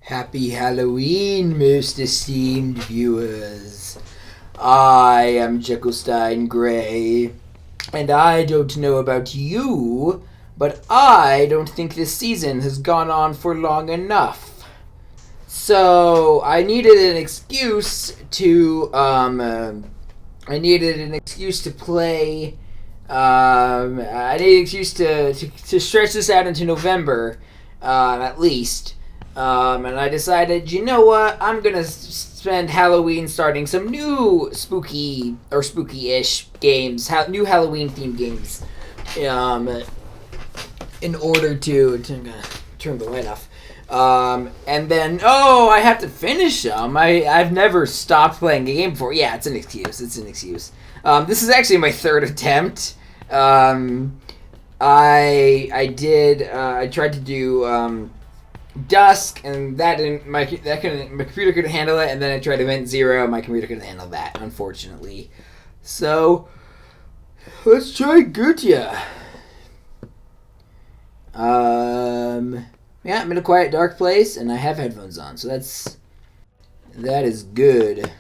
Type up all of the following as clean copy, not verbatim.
Happy Halloween, most esteemed viewers. I am Jekyllstein Gray, and I don't know about you, but I don't think this season has gone on for long enough. So I needed an excuse to play. I need an excuse to stretch this out into November, at least. And I decided, you know what? I'm gonna spend Halloween starting some new spooky or spooky-ish games, new Halloween themed games. In order to turn the light off. And then I have to finish them. I've never stopped playing a game before. Yeah, it's an excuse. This is actually my third attempt. I tried to do Dusk, and that didn't. My computer couldn't handle it, and then I tried Event Zero. My computer couldn't handle that, unfortunately. So let's try Goetia. Yeah, I'm in a quiet, dark place, and I have headphones on, so that is good.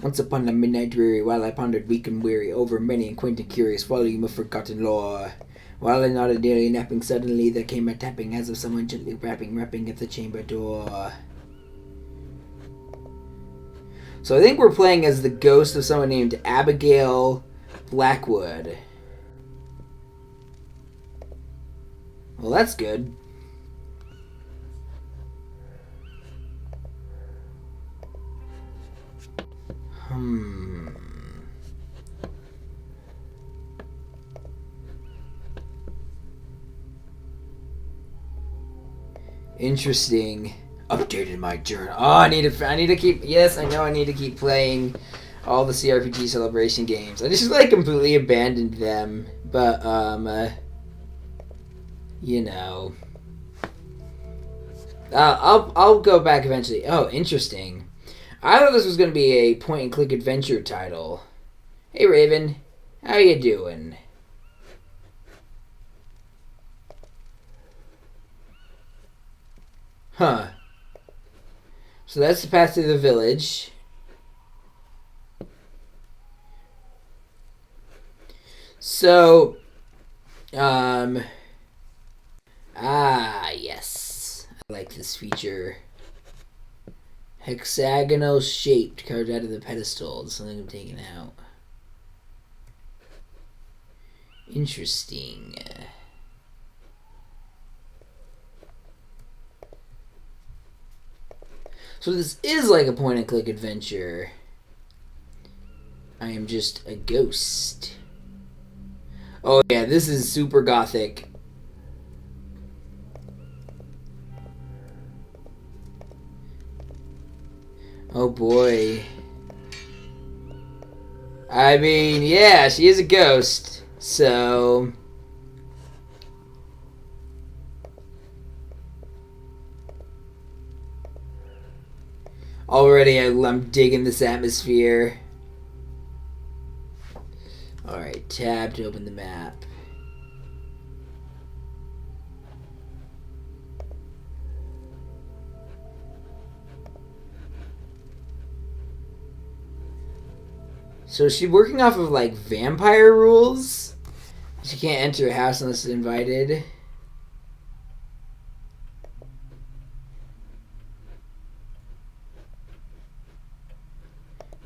Once upon a midnight dreary, while I pondered weak and weary over many and quaint and curious volume of forgotten lore, while I nodded nearly napping, suddenly there came a tapping as of someone gently rapping at the chamber door. So I think we're playing as the ghost of someone named Abigail Blackwood. Well, that's good. Interesting. Updated my journal. Oh, I need to keep. Yes, I know. I need to keep playing all the CRPG Celebration games. I just completely abandoned them, but you know, I'll go back eventually. Oh, interesting. I thought this was going to be a point-and-click adventure title. Hey, Raven. How you doing? Huh. So that's the path to the village. So, yes. I like this feature. Hexagonal shaped, carved out of the pedestal. That's something I'm taking out. Interesting. So this is like a point-and-click adventure. I am just a ghost. Oh yeah, this is super gothic. Oh boy. I mean, yeah, she is a ghost, so... Already I'm digging this atmosphere. Alright, tab to open the map. So is she working off of vampire rules? She can't enter a house unless invited.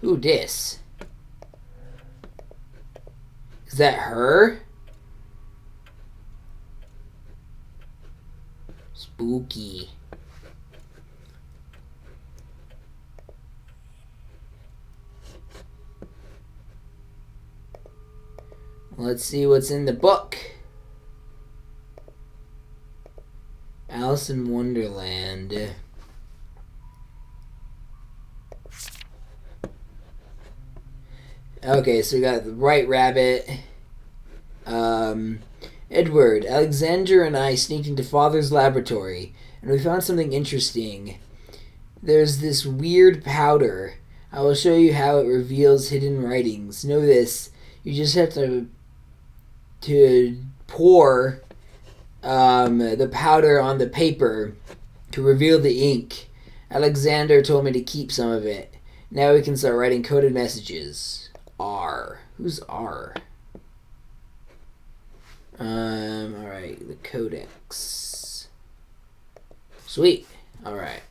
Who dis? Is that her? Spooky. Let's see what's in the book. Alice in Wonderland. Okay, so we got the White Rabbit. Edward, Alexander and I sneaked into Father's laboratory, and we found something interesting. There's this weird powder. I will show you how it reveals hidden writings. Know this, you just have to pour the powder on the paper to reveal the ink. Alexander told me to keep some of it. Now we can start writing coded messages. R. Who's R? Alright, the codex. Sweet. Alright.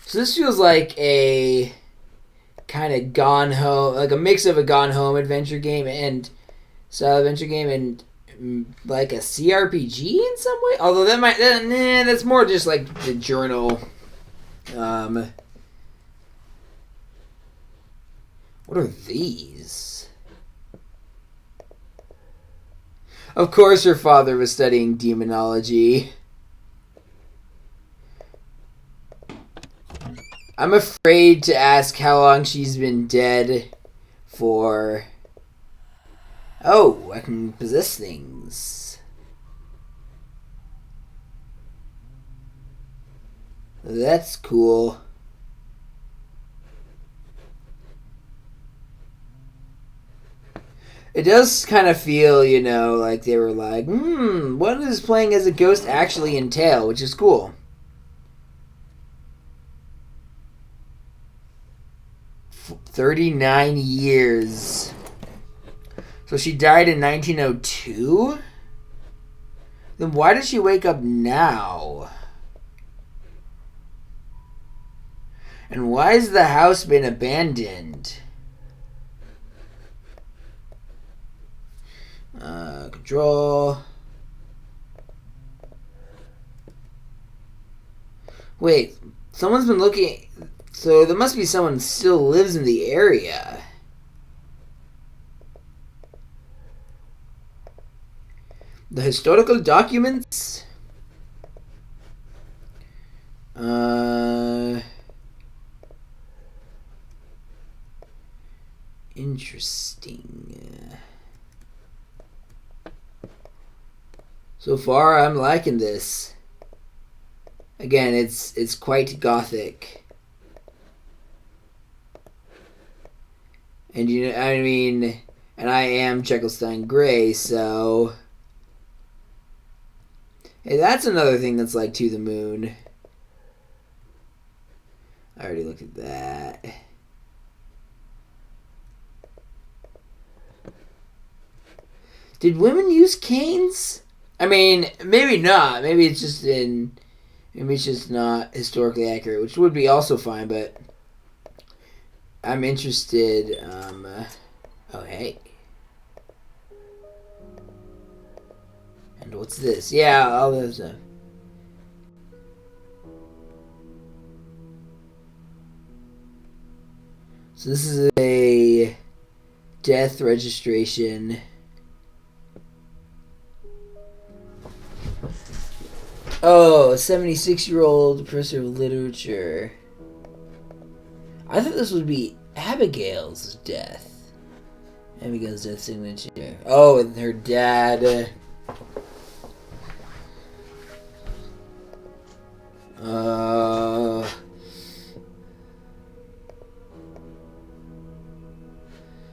So this feels like a kind of Gone Home, like a mix of a Gone Home adventure game and style adventure game and like a CRPG in some way. Although that might, that's more just like the journal. What are these? Of course her father was studying demonology. I'm afraid to ask how long she's been dead for. Oh, I can possess things. That's cool. It does kind of feel, you know, like they were like, what does playing as a ghost actually entail? Which is cool. 39 years. So she died in 1902? Then why did she wake up now? And why has the house been abandoned? Control. Wait, someone's been looking. So there must be someone who still lives in the area. The historical documents? Interesting. So far, I'm liking this. Again, it's quite gothic. And you know, I mean, and I am Jekyllstein Gray, so hey, that's another thing that's like To the Moon. I already looked at that. Did women use canes? I mean, maybe not. Maybe it's just not historically accurate, which would be also fine, but I'm interested. Oh, hey. And what's this? Yeah, all those stuff. So this is a death registration. Oh, a 76-year-old professor of literature. I thought this would be Abigail's death. Abigail's death signature. Oh, and her dad.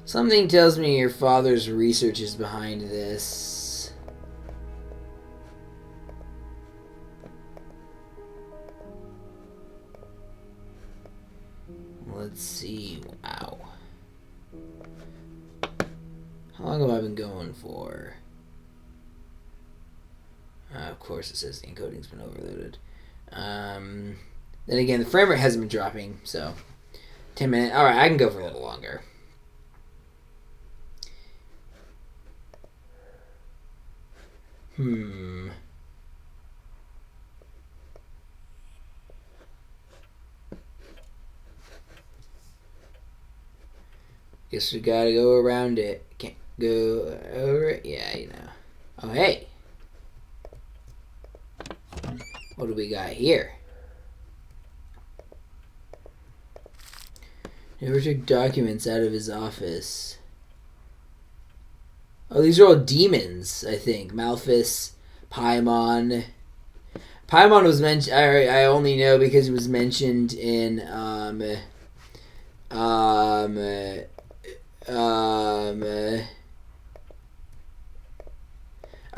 Something tells me your father's research is behind this. Let's see. Wow. How long have I been going for? Of course it says the encoding's been overloaded. Then again, the frame rate hasn't been dropping, so 10 minutes. Alright, I can go for a little longer. Guess we gotta go around it. Can't go over it. Yeah, you know. Oh, hey. What do we got here? Never took documents out of his office. Oh, these are all demons, I think. Malphus, Paimon. Paimon was mentioned. I only know because it was mentioned in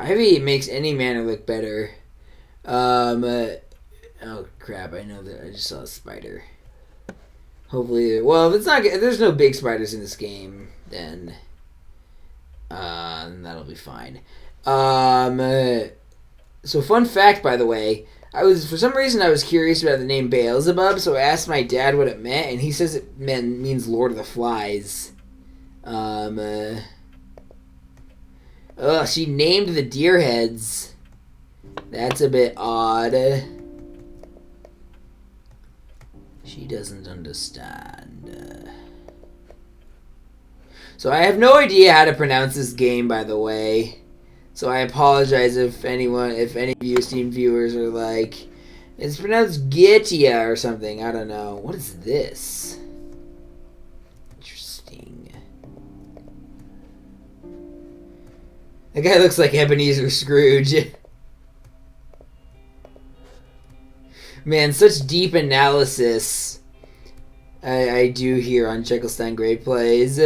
Ivy makes any manner look better. Oh crap! I know that I just saw a spider. Hopefully, well, if it's not, if there's no big spiders in this game, then that'll be fine. So fun fact, by the way, for some reason I was curious about the name Beelzebub, so I asked my dad what it meant, and he says it means Lord of the Flies. She named the deer heads. That's a bit odd. She doesn't understand. So I have no idea how to pronounce this game, by the way. So I apologize if any of you esteemed viewers are like, it's pronounced Goetia or something. I don't know. What is this? Interesting. That guy looks like Ebenezer Scrooge. Man, such deep analysis I do here on Jekyllstein Gray Plays.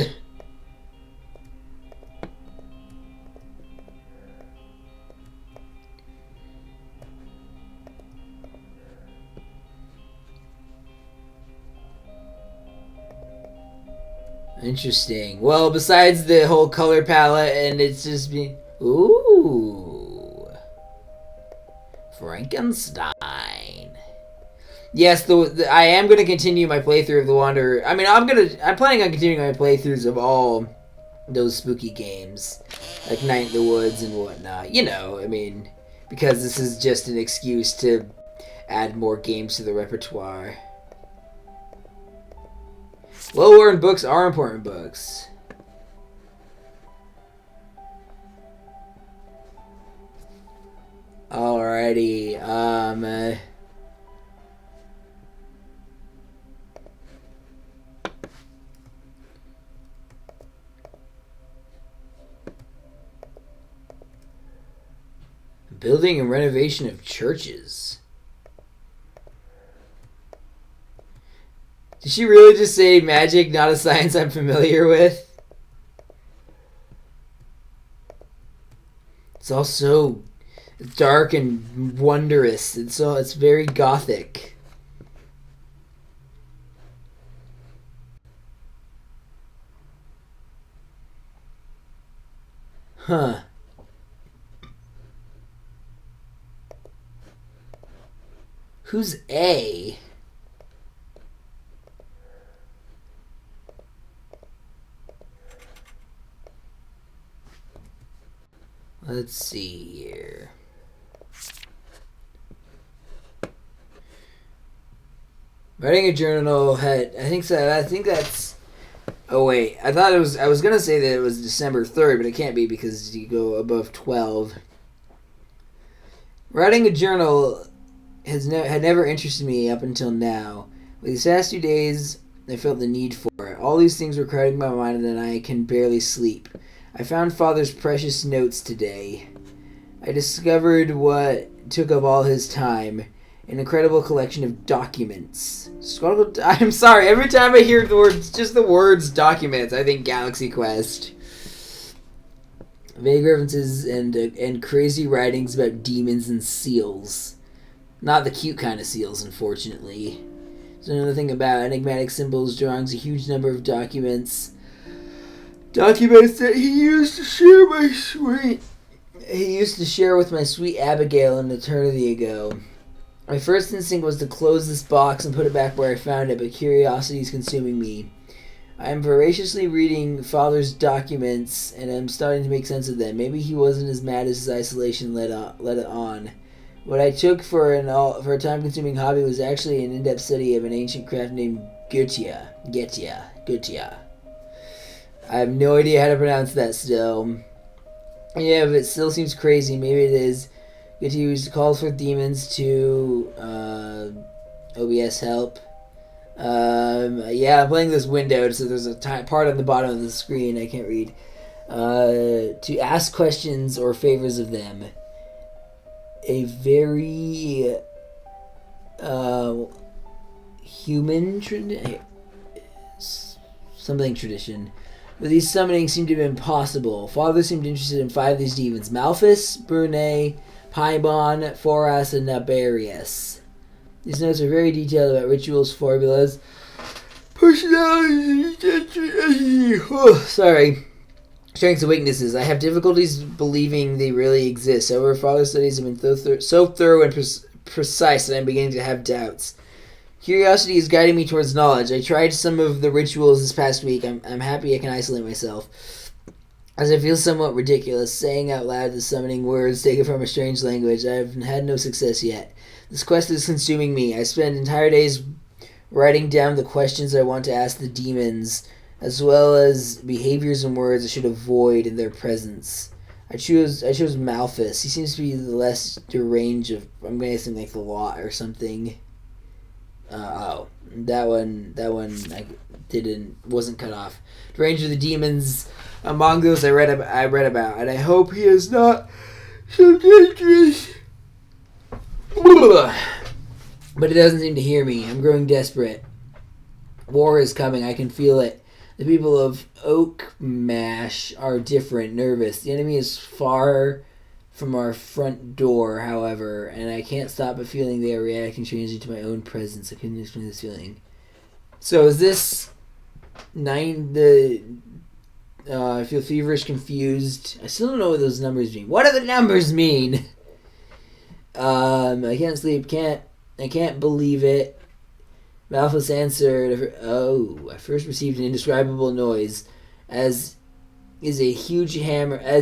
Interesting. Well, besides the whole color palette, and it's just being... Ooh. Frankenstein. Yes, I am going to continue my playthrough of The Wanderer. I mean, I'm planning on continuing my playthroughs of all those spooky games. Like Night in the Woods and whatnot. You know, I mean, because this is just an excuse to add more games to the repertoire. Well-worn books are important books. Alrighty, building and renovation of churches. Did she really just say magic, not a science I'm familiar with? It's all so dark and wondrous. It's very gothic. Huh. Who's A? Let's see here. Writing a journal I think that's... Oh wait, I was gonna say that it was December 3rd, but it can't be because you go above 12. Writing a journal had never interested me up until now. With these past 2 days, I felt the need for it. All these things were crowding my mind and I can barely sleep. I found Father's precious notes today. I discovered what took up all his time. An incredible collection of documents. I'm sorry, every time I hear the words documents, I think Galaxy Quest. Vague references and crazy writings about demons and seals. Not the cute kind of seals, unfortunately. There's another thing about enigmatic symbols, drawings, a huge number of documents. Documents that he used to share with my sweet Abigail an eternity ago. My first instinct was to close this box and put it back where I found it, but curiosity is consuming me. I am voraciously reading Father's documents, and I'm starting to make sense of them. Maybe he wasn't as mad as his isolation let it on. What I took for a time-consuming hobby was actually an in-depth study of an ancient craft named Goetia. I have no idea how to pronounce that still. Yeah, but it still seems crazy. Maybe it is. Goetia used to call for demons to OBS help. Yeah, I'm playing this window, so there's a part on the bottom of the screen I can't read. To ask questions or favors of them. A very human tradition. But these summonings seemed to be impossible. Father seemed interested in 5 of these demons: Malphus, Brune, Paimon, Foras, and Nabarius. These notes are very detailed about rituals, formulas, personalities, strengths and weaknesses. I have difficulties believing they really exist. However, Father's studies have been so thorough and precise that I'm beginning to have doubts. Curiosity is guiding me towards knowledge. I tried some of the rituals this past week. I'm happy I can isolate myself, as I feel somewhat ridiculous saying out loud the summoning words taken from a strange language. I have had no success yet. This quest is consuming me. I spend entire days writing down the questions I want to ask the demons, as well as behaviors and words I should avoid in their presence. I chose Malphus. He seems to be the less deranged of, I'm going to say like the lot or something. That one wasn't cut off. The range of the demons among those I read about, and I hope he is not so dangerous. But it doesn't seem to hear me. I'm growing desperate. War is coming. I can feel it. The people of Oakmash are different, nervous. The enemy is far from our front door, however, and I can't stop but feeling they are reacting strangely to my own presence. I couldn't explain this feeling. So is this I feel feverish, confused. I still don't know what those numbers mean. What do the numbers mean? I can't sleep. I can't believe it. Malphus answered, I first received an indescribable noise, as if a huge hammer, I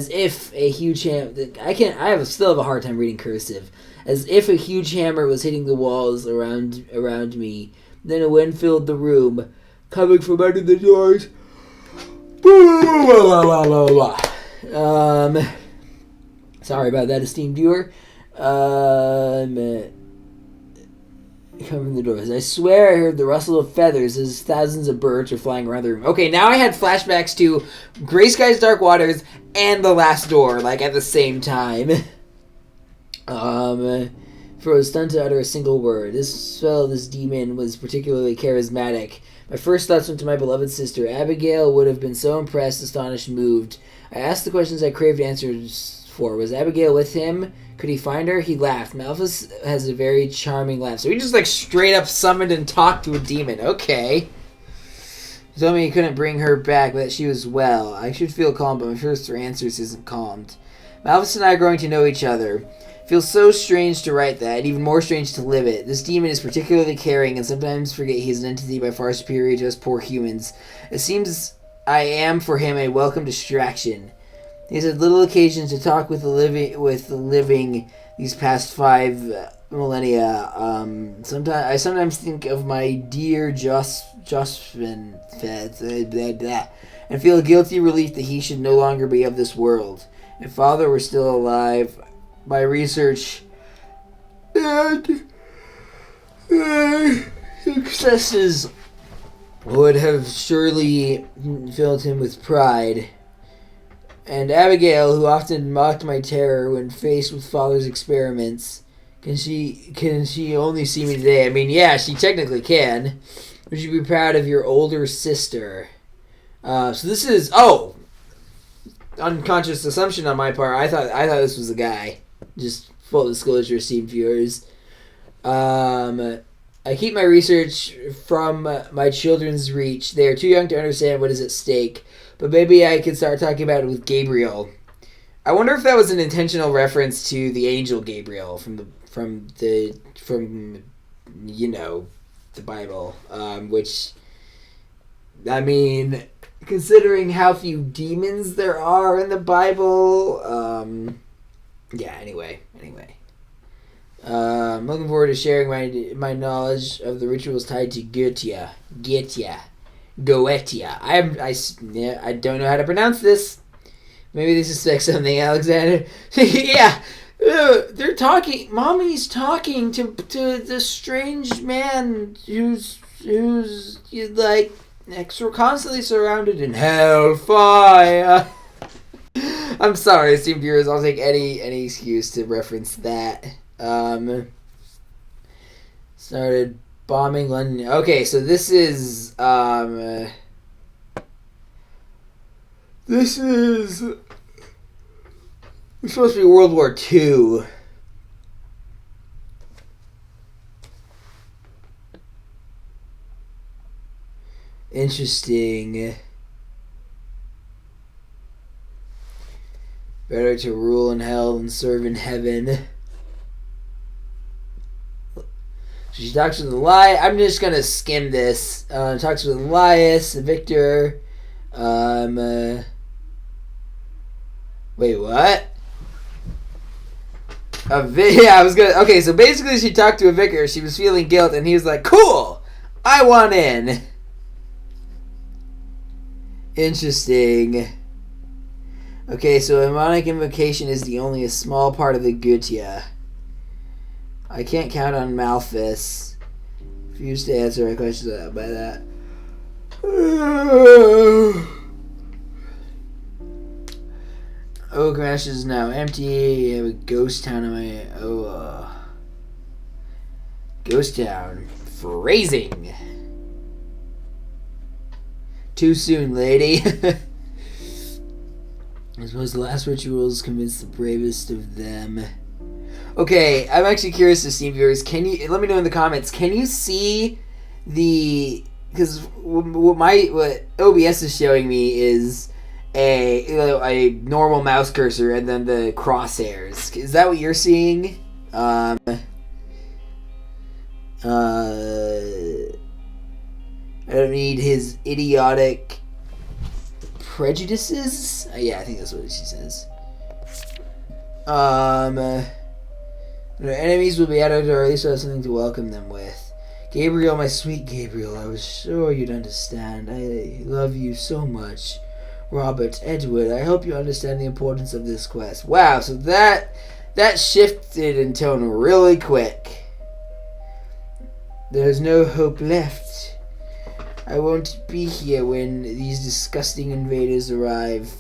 still have a hard time reading cursive, as if a huge hammer was hitting the walls around me. Then a wind filled the room, coming from under the doors. Sorry about that, esteemed viewer. Coming from the doors. I swear I heard the rustle of feathers as thousands of birds were flying around the room. Okay, now I had flashbacks to Grey Skies, Dark Waters and The Last Door, like at the same time. For a stunned to utter a single word. This demon was particularly charismatic. My first thoughts went to my beloved sister. Abigail would have been so impressed, astonished, moved. I asked the questions I craved answers for. Was Abigail with him? Could he find her? He laughed. Malphus has a very charming laugh. So he just like straight up summoned and talked to a demon. Okay. He told me he couldn't bring her back, but that she was well. I should feel calm, but my first answers isn't calmed. Malphus and I are growing to know each other. It feels so strange to write that, and even more strange to live it. This demon is particularly caring, and sometimes forget he is an entity by far superior to us poor humans. It seems I am for him a welcome distraction. He has had little occasion to talk with the living these past 5 millennia. I sometimes think of my dear Jospin and feel a guilty relief that he should no longer be of this world. If Father were still alive, my research and successes would have surely filled him with pride. And Abigail, who often mocked my terror when faced with Father's experiments, can she only see me today? I mean, yeah, she technically can. Would you be proud of your older sister? So this is unconscious assumption on my part. I thought this was a guy. Just full disclosure, esteemed viewers. I keep my research from my children's reach. They are too young to understand what is at stake. But maybe I could start talking about it with Gabriel. I wonder if that was an intentional reference to the angel Gabriel from the Bible. Which, I mean, considering how few demons there are in the Bible. Anyway. I'm looking forward to sharing my knowledge of the rituals tied to Goetia. I don't know how to pronounce this. Maybe they suspect something, Alexander. Yeah, they're talking. Mommy's talking to the strange man who's like constantly surrounded in hellfire. I'm sorry, esteemed viewers. I'll take any excuse to reference that. Started bombing London. Okay, so this is This is... It's supposed to be World War II. Interesting. Better to rule in hell than serve in heaven. So she talks with Elias. I'm just gonna skim this. Talks with Elias, Victor. Wait, what? Yeah, I was gonna. Okay, so basically, she talked to a vicar. She was feeling guilt, and he was like, "Cool, I want in." Interesting. Okay, so demonic invocation is only a small part of the Goetia. I can't count on Malthus. Refuse to answer my questions by that. Oh, Crash is now empty. I have a ghost town in my... Ghost town. Phrasing. Too soon, lady. I suppose the last rituals convince the bravest of them. Okay, I'm actually curious to see, viewers. Can you let me know in the comments? Can you see the? Because what OBS is showing me is a normal mouse cursor and then the crosshairs. Is that what you're seeing? I don't need his idiotic prejudices. Yeah, I think that's what she says. Their enemies will be at our door. At least we'll have something to welcome them with. Gabriel, my sweet Gabriel, I was sure you'd understand. I love you so much. Robert, Edward, I hope you understand the importance of this quest. Wow, so that shifted in tone really quick. There's no hope left. I won't be here when these disgusting invaders arrive,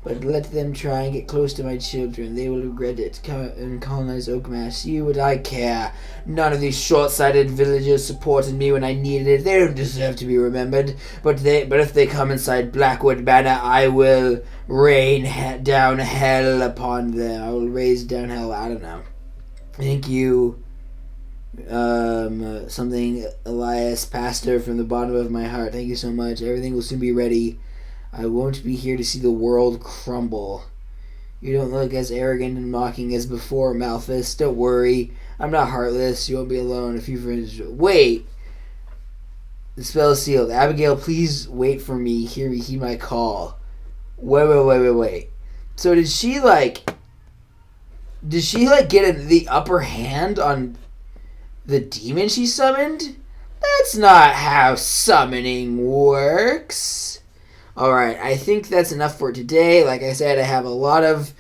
but let them try and get close to my children. They will regret it and colonize Oakmass. You would I care. None of these short-sighted villagers supported me when I needed it. They don't deserve to be remembered. But if they come inside Blackwood Manor, I will rain down hell upon them. I will raise down hell. I don't know. Thank you. Something Elias, pastor, from the bottom of my heart. Thank you so much. Everything will soon be ready. I won't be here to see the world crumble. You don't look as arrogant and mocking as before, Malthus. Don't worry. I'm not heartless. You won't be alone. A few friends... Wait! The spell is sealed. Abigail, please wait for me. Hear me. Heed my call. Wait. So did she, get the upper hand on the demon she summoned? That's not how summoning works. Alright, I think that's enough for today. Like I said, I have a lot of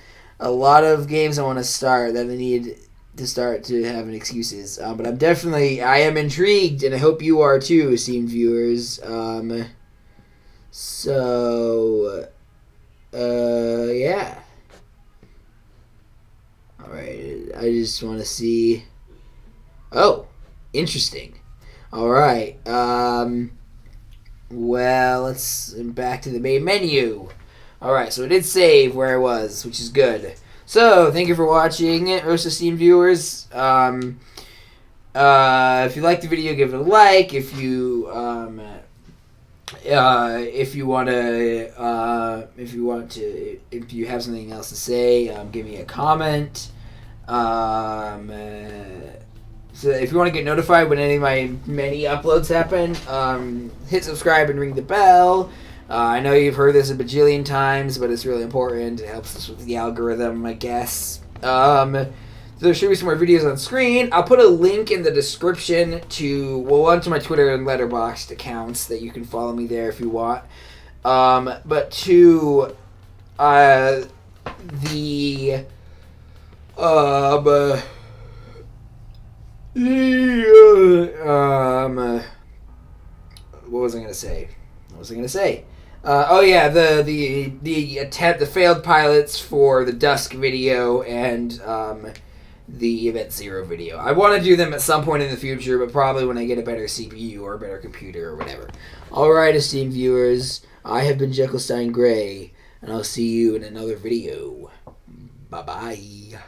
games I want to start that I need to start to have excuses. But I am intrigued, and I hope you are too, esteemed viewers. Yeah. Alright, I just want to see... Oh, interesting. Alright, well, let's back to the main menu. Alright, so it did save where I was, which is good. So, thank you for watching, most esteemed viewers. If you liked the video, give it a like. If you have something else to say, give me a comment. So if you want to get notified when any of my many uploads happen, hit subscribe and ring the bell. I know you've heard this a bajillion times, but it's really important. It helps us with the algorithm, I guess. There should be some more videos on screen. I'll put a link in the description to, one to my Twitter and Letterboxd accounts that you can follow me there if you want. But to what was I gonna say? Oh yeah, the attempt, the failed pilots for the Dusk video and the Event Zero video. I want to do them at some point in the future, but probably when I get a better CPU or a better computer or whatever. Alright, esteemed viewers, I have been Jekyllstein Gray. and I'll see you in another video. Bye bye.